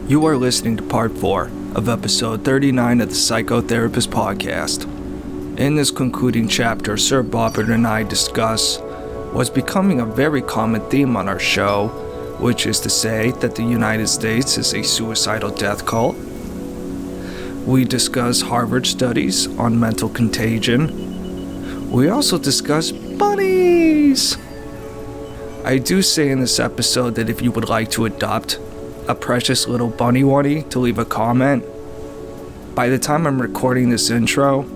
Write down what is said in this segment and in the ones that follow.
You are listening to part 4 of episode 39 of the Psychotherapist Podcast. In this concluding chapter, Sir Bobbert and I discuss what's becoming a very common theme on our show, which is to say that the United States is a suicidal death cult. We discuss Harvard studies on mental contagion. We also discuss bunnies. I do say in this episode that if you would like to adopt a precious little bunny to leave a comment. By the time I'm recording this intro,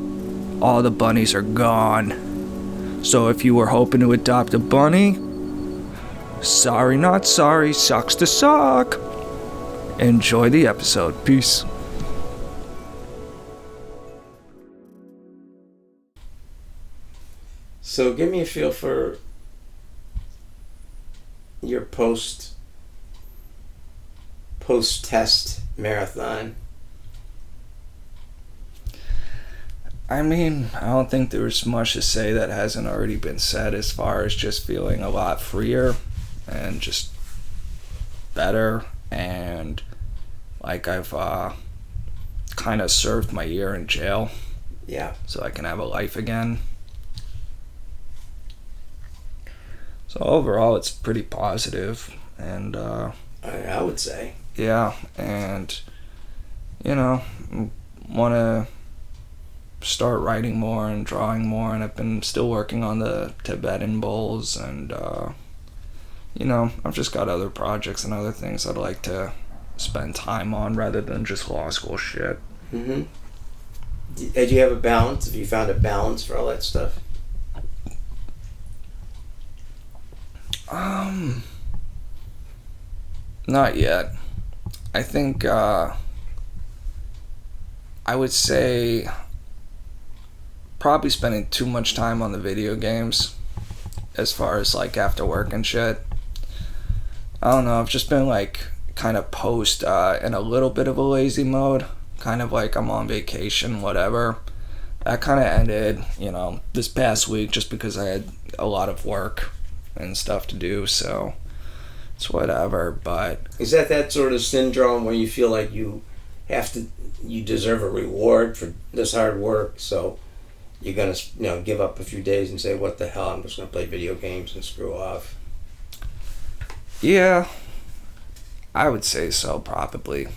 all the bunnies are gone. So if you were hoping to adopt a bunny, sorry not sorry, sucks to suck. Enjoy the episode. Peace. So give me a feel for your post-test marathon. I mean, I don't think there's much to say that hasn't already been said as far as just feeling a lot freer and just better, and like I've kind of served my year in jail. Yeah. So I can have a life again. So overall, it's pretty positive, and I would say. Yeah, and want to start writing more and drawing more, and I've been still working on the Tibetan bowls, and I've just got other projects and other things I'd like to spend time on rather than just law school shit. Mm-hmm. Did you have a balance? Have you found a balance for all that stuff? Not yet. I think I would say probably spending too much time on the video games as far as like after work and shit. I don't know, I've just been like kind of in a little bit of a lazy mode, kind of like I'm on vacation, whatever. That kind of ended, this past week just because I had a lot of work and stuff to do, so it's whatever. But is that sort of syndrome where you feel like you deserve a reward for this hard work, so you're gonna give up a few days and say, what the hell, I'm just gonna play video games and screw off? Yeah, I would say so, probably.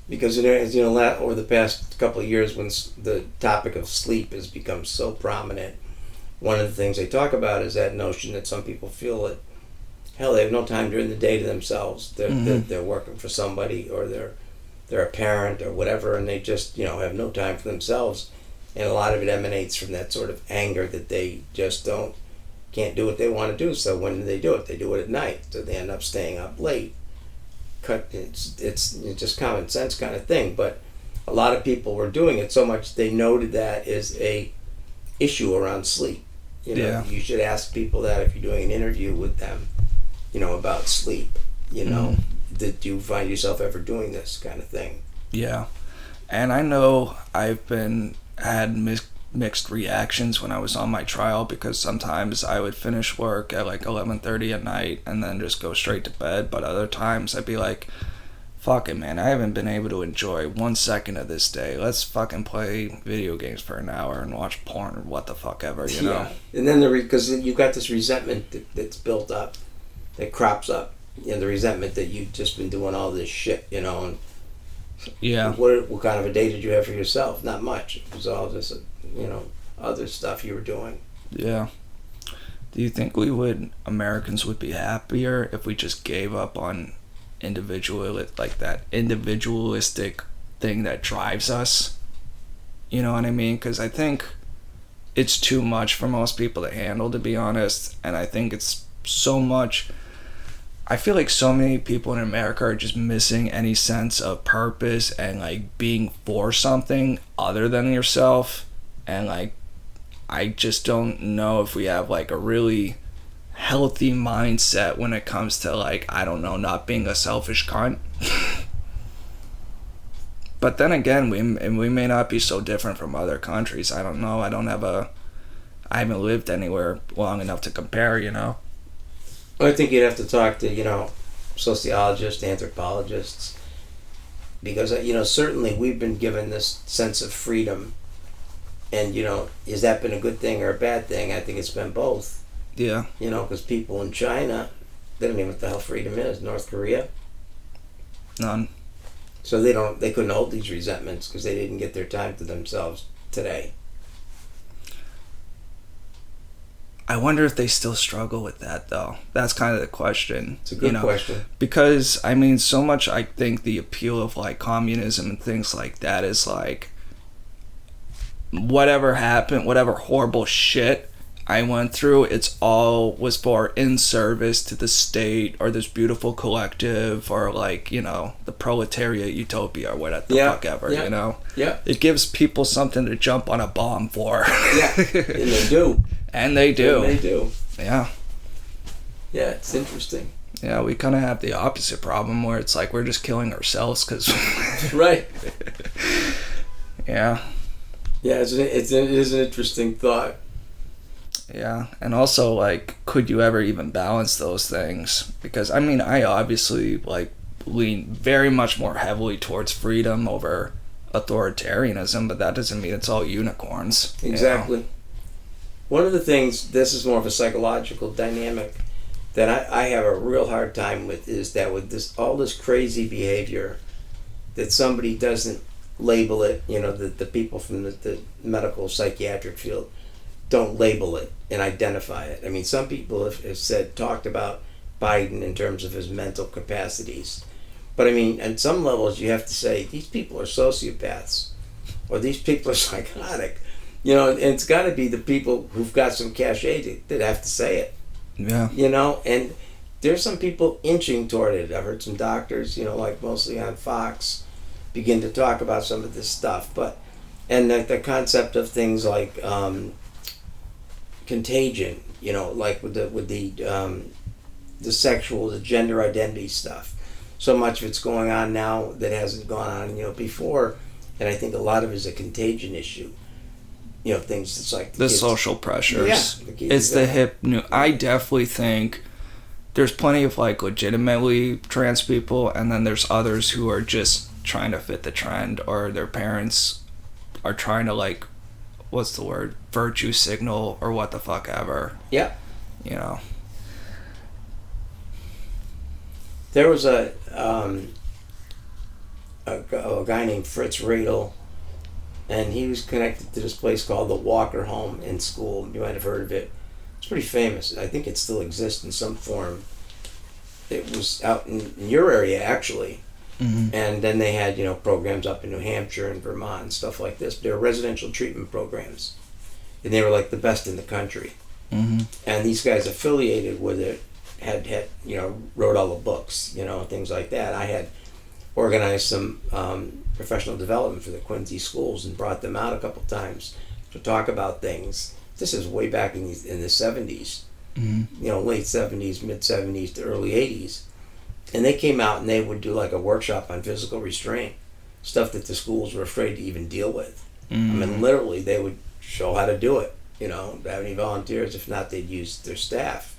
Because over the past couple of years, when the topic of sleep has become so prominent, one of the things they talk about is that notion that some people feel that, hell, they have no time during the day to themselves. They're working for somebody, or they're a parent or whatever, and they just have no time for themselves. And a lot of it emanates from that sort of anger that they just can't do what they want to do. So when do they do it? They do it at night. So they end up staying up late. It's just common sense kind of thing. But a lot of people were doing it so much they noted that as a issue around sleep. Yeah. You should ask people that if you're doing an interview with them, about sleep. Did you find yourself ever doing this kind of thing? Yeah, and I know I've had mixed reactions when I was on my trial, because sometimes I would finish work at like 11:30 at night and then just go straight to bed, but other times I'd be like, fuck it, man, I haven't been able to enjoy 1 second of this day. Let's fucking play video games for an hour and watch porn or what the fuck ever, know? And then because you've got this resentment that's built up, that crops up, the resentment that you've just been doing all this shit, and yeah. What kind of a day did you have for yourself? Not much. It was all just, other stuff you were doing. Yeah. Do you think Americans would be happier if we just gave up on that individualistic thing that drives us? You know what I mean? Because I think it's too much for most people to handle, to be honest. And I think it's so much. I feel like so many people in America are just missing any sense of purpose and like being for something other than yourself. And like, I just don't know if we have like a really healthy mindset when it comes to like, I don't know, not being a selfish cunt. But then again, we may not be so different from other countries. I don't know. I haven't lived anywhere long enough to compare, I think you'd have to talk to, sociologists, anthropologists, because certainly we've been given this sense of freedom, and has that been a good thing or a bad thing? I think it's been both. Yeah. Because people in China, they don't even know what the hell freedom is. North Korea, none. so they couldn't hold these resentments because they didn't get their time to themselves today. I wonder if they still struggle with that, though. That's kind of the question. It's a good question. Because, so much I think the appeal of, communism and things like that is, whatever happened, whatever horrible shit I went through, it's all was for in service to the state or this beautiful collective or, the proletariat utopia or whatever the fuck ever, Yeah. It gives people something to jump on a bomb for. Yeah, and they do. And they do. And they do. Yeah. Yeah, it's interesting. Yeah, we kind of have the opposite problem where it's we're just killing ourselves because... Right. Yeah. Yeah, it is an interesting thought. Yeah, and also, could you ever even balance those things? Because, I obviously, lean very much more heavily towards freedom over authoritarianism, but that doesn't mean it's all unicorns. Exactly. One of the things, this is more of a psychological dynamic that I have a real hard time with, is that with all this crazy behavior, that somebody doesn't label it, the people from the medical psychiatric field don't label it and identify it. Some people have talked about Biden in terms of his mental capacities. But at some levels you have to say, these people are sociopaths, or these people are psychotic. And it's got to be the people who've got some cachet that have to say it. Yeah. And there's some people inching toward it. I've heard some doctors, mostly on Fox, begin to talk about some of this stuff. And the concept of things like contagion, with the gender identity stuff. So much of it's going on now that hasn't gone on, before. And I think a lot of it is a contagion issue. Things that's the kids, social pressures. Yeah, the kids, it's the hip new. I definitely think there's plenty of legitimately trans people, and then there's others who are just trying to fit the trend, or their parents are trying to what's the word, virtue signal or what the fuck ever. Yeah. There was a guy named Fritz Radel, and he was connected to this place called the Walker Home in school. You might have heard of it. It's pretty famous. I think it still exists in some form. It was out in your area, actually. Mm-hmm. And then they had, programs up in New Hampshire and Vermont and stuff like this. They were residential treatment programs. And they were the best in the country. Mm-hmm. And these guys affiliated with it had wrote all the books, things like that. I had organized some professional development for the Quincy schools and brought them out a couple times to talk about things. This is way back in the 70s, mm-hmm. Late 70s, mid 70s to early 80s. And they came out and they would do a workshop on physical restraint, stuff that the schools were afraid to even deal with. Mm-hmm. Literally they would show how to do it, have any volunteers. If not, they'd use their staff.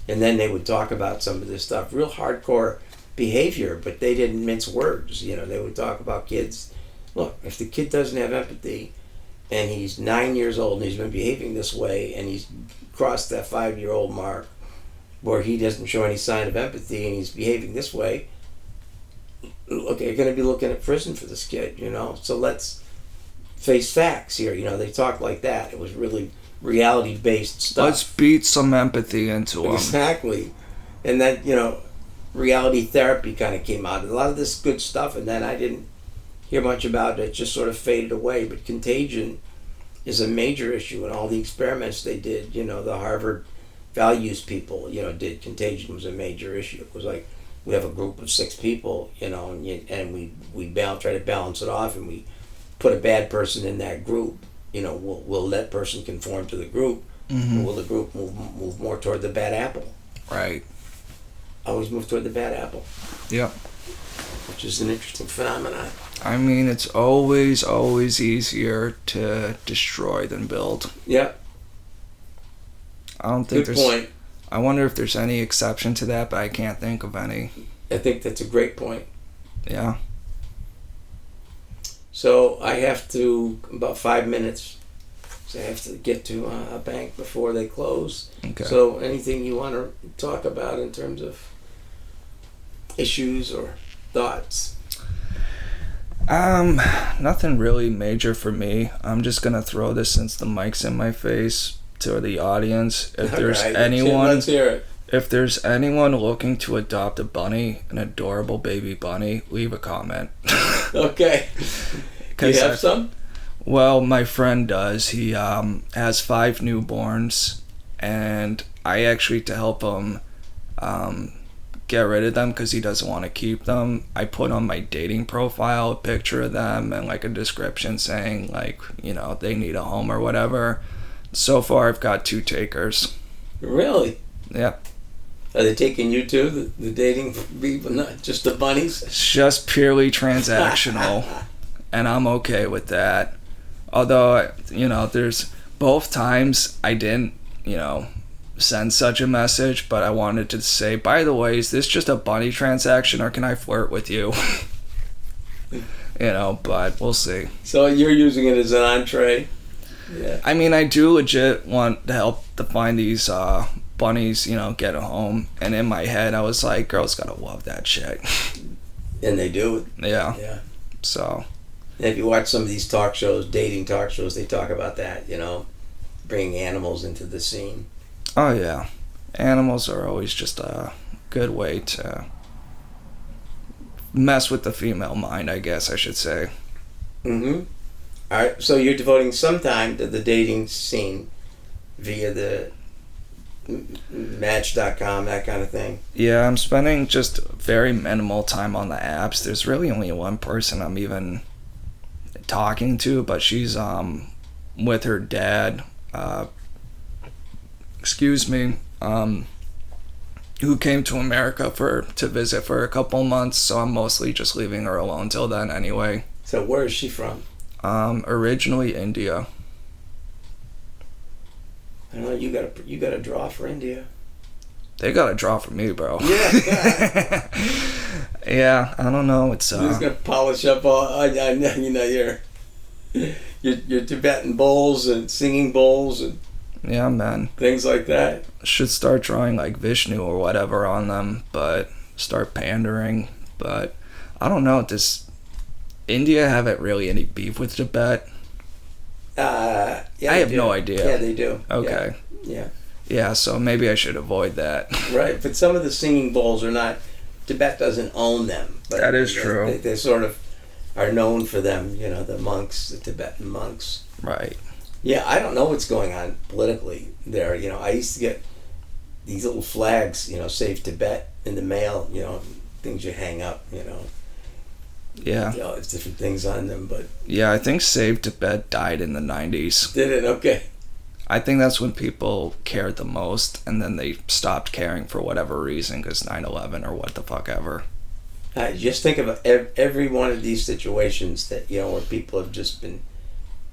And then they would talk about some of this stuff, real hardcore behavior, but they didn't mince words. They would talk about kids. Look, if the kid doesn't have empathy and he's 9 years old and he's been behaving this way and he's crossed that 5-year-old mark where he doesn't show any sign of empathy and he's behaving this way, look, you're going to be looking at prison for this kid, So let's face facts here. They talked like that. It was really reality-based stuff. Let's beat some empathy into them. Exactly. And then, reality therapy kind of came out. A lot of this good stuff, and then I didn't hear much about it. It just sort of faded away. But contagion is a major issue, and all the experiments they did, the Harvard values people, did. Contagion was a major issue. It was we have a group of 6 people, and we try to balance it off, and we put a bad person in that group. Will that person conform to the group, mm-hmm. or will the group move more toward the bad apple? Right. Always move toward the bad apple. Yep. Which is an interesting phenomenon. It's always easier to destroy than build. Yep. I don't think Good point. I wonder if there's any exception to that, but I can't think of any. I think that's a great point. Yeah. So I have to, about 5 minutes, so I have to get to a bank before they close. Okay. So anything you want to talk about in terms of issues or thoughts? Nothing really major for me. I'm just gonna throw this, since the mic's in my face, to the audience. If there's anyone, let's hear it. if there's anyone looking to adopt a bunny, an adorable baby bunny, leave a comment. Okay. Do you have some? Well, my friend does. He has 5 newborns, and I actually, to help him get rid of them because he doesn't want to keep them, I put on my dating profile a picture of them and like a description saying like, you know, they need a home or whatever. So far I've got 2 takers. Really? Yeah. Are they taking you too, the dating people, not just the bunnies? It's just purely transactional, and I'm okay with that. Although, you know, there's both times I didn't, you know, send such a message, but I wanted to say, by the way, is this just a bunny transaction or can I flirt with you? You know, but we'll see. So you're using it as an entree? Yeah. I mean, I do legit want to help to find these bunnies, you know, get a home. And in my head, I was like, girls gotta love that shit. And they do. Yeah. Yeah. So. And if you watch some of these talk shows, dating talk shows, they talk about that, you know, bringing animals into the scene. Oh, yeah. Animals are always just a good way to mess with the female mind, I guess I should say. Mm-hmm. All right, so you're devoting some time to the dating scene via the Match.com, that kind of thing. Yeah, I'm spending just very minimal time on the apps. There's really only one person I'm even talking to, but she's with her dad. Who came to America to visit for a couple months, so I'm mostly just leaving her alone till then anyway. So where is she from? Originally India. I don't know, you got a draw for India. They got a draw for me, bro. Yeah. Yeah, I don't know. It's You're just gonna polish up all, you know, your Tibetan bowls and singing bowls and yeah, man. things like that. Should start drawing like Vishnu or whatever on them, but start pandering. But I don't know. Does India have really any beef with Tibet? Yeah, I have no idea. Yeah, they do. Okay. Yeah. Yeah, so maybe I should avoid that. Right, but some of the singing bowls are not. Tibet doesn't own them. But that is true. They sort of are known for them. You know, the monks, the Tibetan monks. Right. Yeah, I don't know what's going on politically there. You know, I used to get these little flags, you know, Save Tibet in the mail, you know, things you hang up, you know. Yeah. You know, it's different things on them, but... Yeah, I think Save Tibet died in the 90s. Did it? Okay. I think that's when people cared the most, and then they stopped caring for whatever reason, because 9/11 or what the fuck ever. Just think of every one of these situations that, you know, where people have just been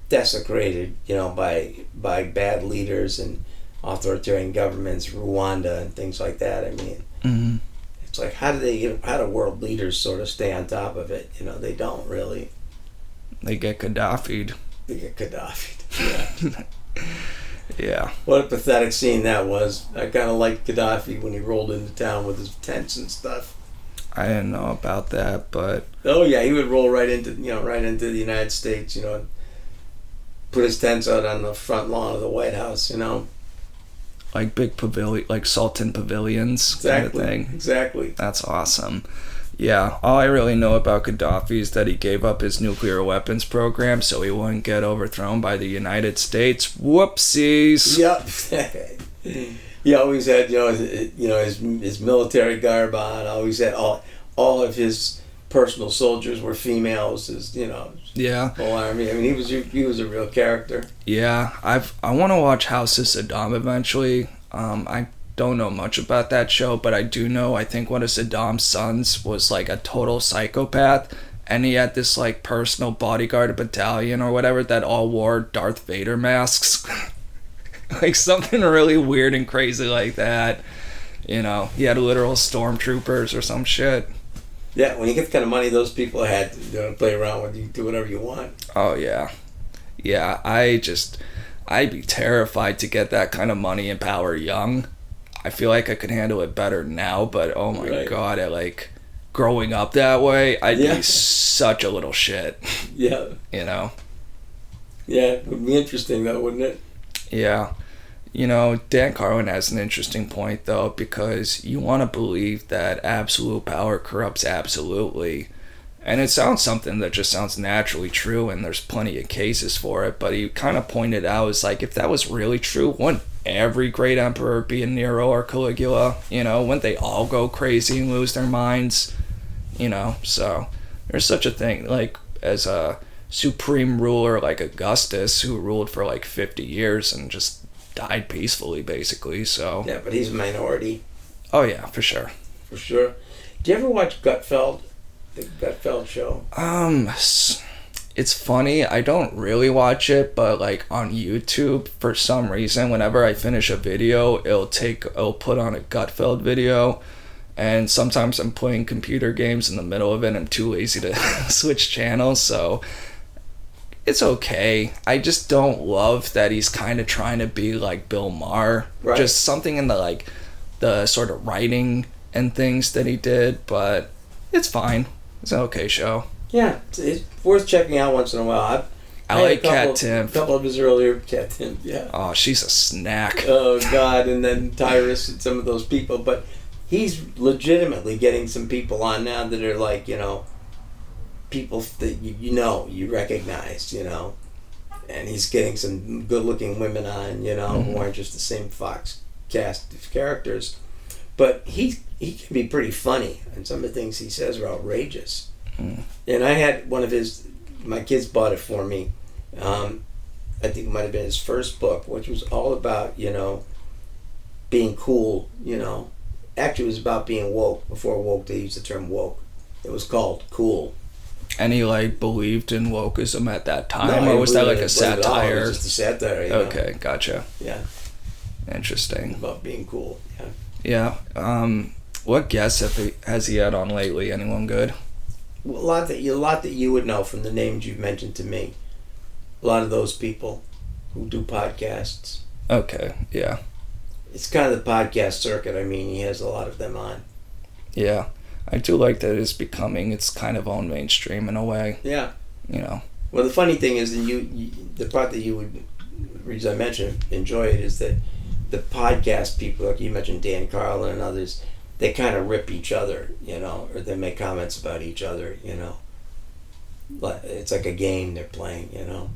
desecrated, you know, by bad leaders and authoritarian governments, Rwanda and things like that. I mean, It's like, how do world leaders sort of stay on top of it? You know, they don't really. They get Gaddafi'd. They get Gaddafi'd. Yeah. Yeah. What a pathetic scene that was. I kind of liked Gaddafi when he rolled into town with his tents and stuff. I didn't know about that, but... Oh, yeah, he would roll right into the United States, you know, put his tents out on the front lawn of the White House, you know. Like big pavilion, like Sultan pavilions kind of thing. Exactly. That's awesome. Yeah, all I really know about Gaddafi is that he gave up his nuclear weapons program so he wouldn't get overthrown by the United States. Whoopsies. Yep. He always had, his military garb on. Always had all of his personal soldiers were females. Yeah. Whole army. I mean, he was a real character. Yeah, I want to watch House of Saddam eventually. I don't know much about that show, but I do know I think one of Saddam's sons was like a total psychopath, and he had this like personal bodyguard battalion or whatever that all wore Darth Vader masks. Like something really weird and crazy like that. You know, he had literal stormtroopers or some shit. Yeah, when you get the kind of money those people had, you know, play around with you, do whatever you want. Oh yeah. Yeah, I'd be terrified to get that kind of money and power young. I feel like I could handle it better now, but oh my Right. God, growing up that way, I'd Yeah. be such a little shit, Yeah. you know? Yeah, it would be interesting though, wouldn't it? Yeah. You know, Dan Carlin has an interesting point though, because you want to believe that absolute power corrupts absolutely. And it sounds something that just sounds naturally true, and there's plenty of cases for it, but he kind of pointed out, it's like, if that was really true, wouldn't every great emperor be a Nero or Caligula? You know, wouldn't they all go crazy and lose their minds? You know, so there's such a thing, like, as a supreme ruler like Augustus, who ruled for like 50 years and just died peacefully, basically, so. Yeah, but he's a minority. Oh yeah, for sure. For sure. Do you ever watch Gutfeld? The Gutfeld show? It's funny, I don't really watch it, but like on YouTube, for some reason, whenever I finish a video, it'll put on a Gutfeld video, and sometimes I'm playing computer games in the middle of it, I'm too lazy to switch channels, so it's okay. I just don't love that he's kind of trying to be like Bill Maher. Right. Just something in the sort of writing and things that he did, but it's fine. It's an okay show. Yeah, it's worth checking out once in a while. I like Kat Timpf. A couple of his earlier Kat Timpf, yeah. Oh, she's a snack. Oh, God, and then Tyrus and some of those people. But he's legitimately getting some people on now that are like, you know, people that you recognize, you know. And he's getting some good-looking women on, you know, who aren't just the same Fox cast of characters. But he can be pretty funny, and some of the things he says are outrageous. And I had one of my kids bought it for me. I think it might have been his first book, which was all about, you know, being cool, you know. Actually, it was about being woke. Before woke, they used the term woke. It was called Cool. And he like believed in wokeism at that time, No, or was that like a it was satire? just a satire, you know. Okay, gotcha. Yeah. Interesting. About being cool, yeah. Yeah. What guests has he had on lately? Anyone good? Well, a lot that you would know from the names you've mentioned to me. A lot of those people who do podcasts. Okay, yeah. It's kind of the podcast circuit. I mean, he has a lot of them on. Yeah. I do like that it's becoming its kind of own mainstream in a way. Yeah. You know. Well, the funny thing is that the part that you would, the reason I mentioned enjoy it, is that the podcast people, like you mentioned Dan Carlin and others, they kind of rip each other, you know, or they make comments about each other, you know. It's like a game they're playing, you know.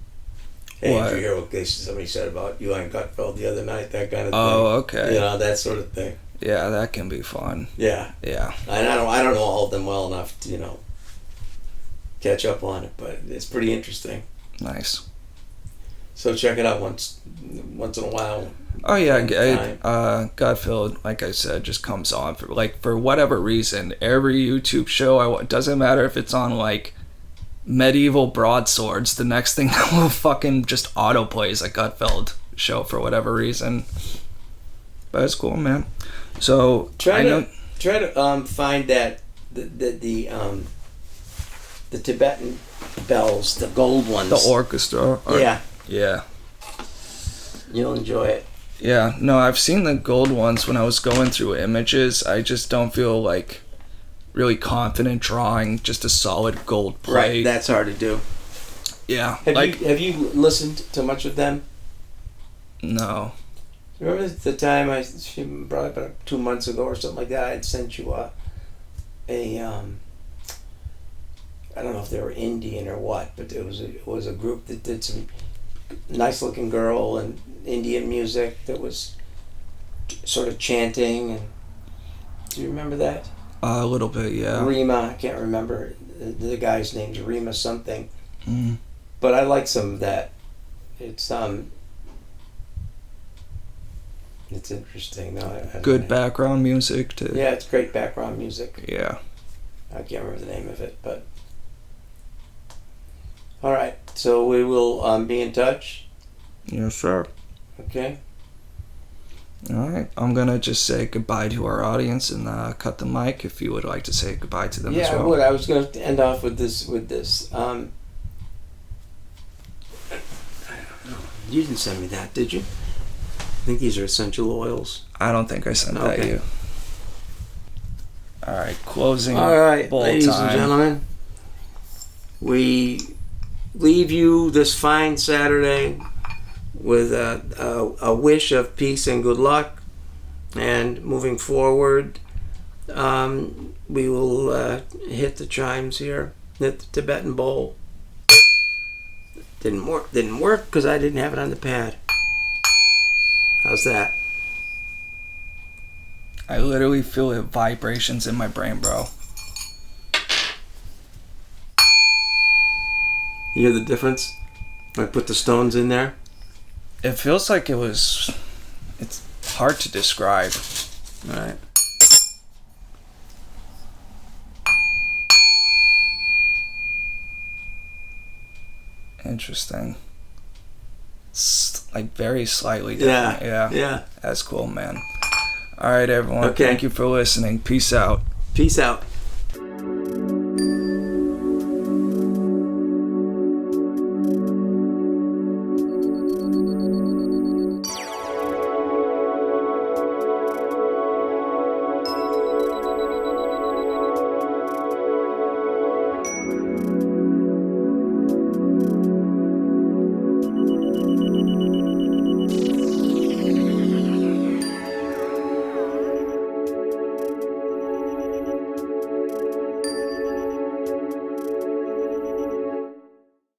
Hey, What? did you hear what somebody said about you on Gutfeld the other night? That kind of thing. Oh, okay. You know, that sort of thing. Yeah, that can be fun. Yeah. Yeah. And I don't know all of them well enough to, you know, catch up on it, but it's pretty interesting. Nice. So check it out once in a while. Oh yeah, Time. Gutfeld, like I said, just comes on for whatever reason. Every YouTube show, it doesn't matter if it's on like medieval broadswords. The next thing will fucking just autoplays a Gutfeld show for whatever reason. But it's cool, man. So Try to find that the Tibetan bells, the gold ones. the orchestra. Yeah, Yeah. you'll enjoy it. Yeah. No, I've seen the gold ones when I was going through images. I just don't feel like really confident drawing just a solid gold plate. Right, that's hard to do. Yeah. Have you listened to much of them? No. Remember the time probably about 2 months ago or something like that, I had sent you I don't know if they were Indian or what, but it was a group that did some nice looking girl and Indian music that was sort of chanting. And do you remember that? A little bit, yeah. Rima, I can't remember the guy's name's Rima something, Mm. but I like some of that. It's interesting. No, Good background music too. Yeah, it's great background music. Yeah. I can't remember the name of it, but all right. So we will be in touch. Yes, sir. Okay. Alright, I'm gonna just say goodbye to our audience and cut the mic if you would like to say goodbye to them as well. Yeah, I would. I was going to end off with this. You didn't send me that, did you? I think these are essential oils. I don't think I sent that to you. Alright, closing All right, bowl ladies time. and gentlemen. We leave you this fine Saturday with a wish of peace and good luck. And moving forward, we will hit the chimes here, hit the Tibetan bowl. Didn't work because I didn't have it on the pad. How's that? I literally feel the vibrations in my brain, bro. You hear the difference? I put the stones in there. It feels like it's hard to describe. All right. Interesting. It's like very slightly different. Yeah. That's cool, man. All right, everyone. Okay. Thank you for listening. Peace out. Peace out.